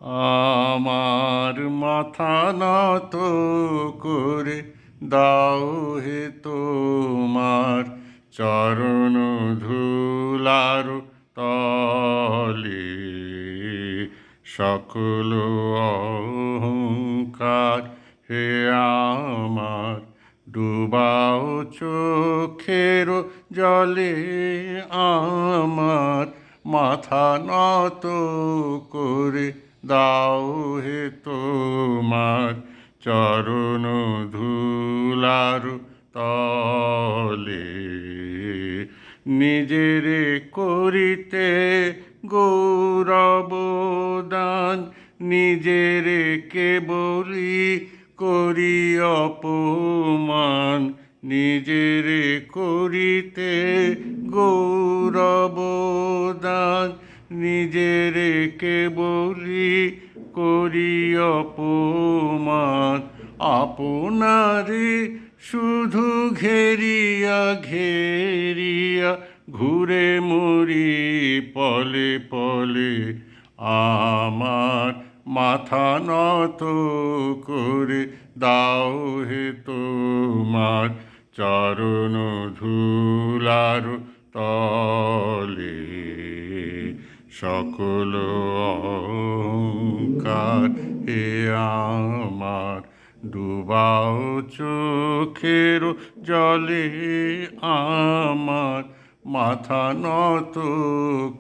আমার মাথা নত করে দাও হে তোমার চরণ ধুলার তলে। সকল অহংকার হে আমার ডুবাও চোখের জলে। আমার মাথা নত করে দাও হে তোমার চরণ ধুলার তলে। নিজেরে করিতে গৌরবদান, নিজেরে কেবলি করি অপমান। নিজেরে করিতে গৌরবদান, নিজেরে কেবলি করি অপমান। আপনারে শুধু ঘেরিয়া ঘেরিয়া ঘুরে মরি পলে পলে। আমার মাথা নত করে দাও হে তোমার চরণ ধুলার তলে। সকল অহংকার হে আমার ডুবাও চোখের জলে। আমার মাথা নত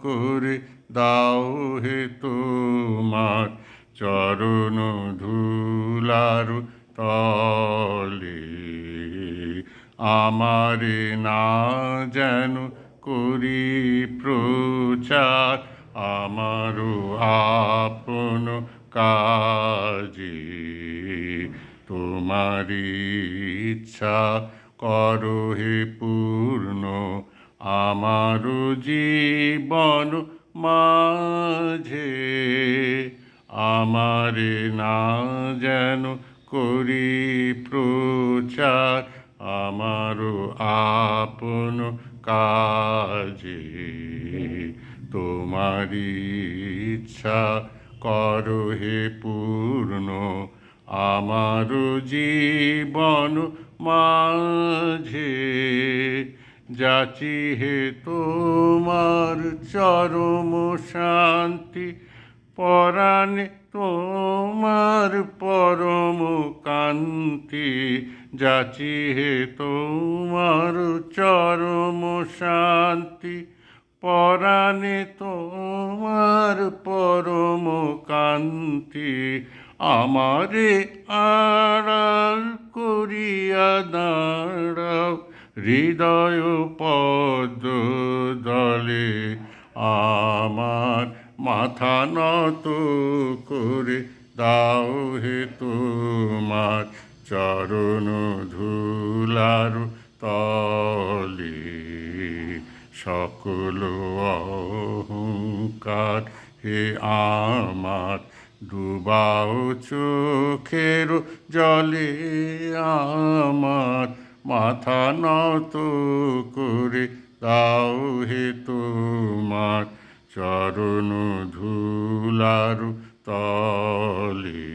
করে দাও হে তোমার চরণ ধুলার তলে। আমারে না যেন করি প্রচার আমারও আপন কাজে। তোমারি ইচ্ছা করো হে পূর্ণ আমার জীবন মাঝে। আমারে না যেন করি প্রচার আমারও আপন কাজে। তোমারি ইচ্ছা করো হে পূর্ণ আমার জীবন মাঝে। যাচি হে তোমার চরম শান্তি, পরাণে তোমার পরম কান্তি। যাচি হে তোমার চরম শান্তি, পরাণে তোমার পরম কান্তি। আমারে আড়াল করিয়া দাঁড়াও হৃদয় পদ্ম দলে। আমার মাথা নত করে দাও হে তোমার চরণ ধুলার তলে। সকল অহংকার হে আমার ডুবাও চোখের জলে। আমার মাথা নত করে দাও হে তোমার চরণ ধুলার তলে।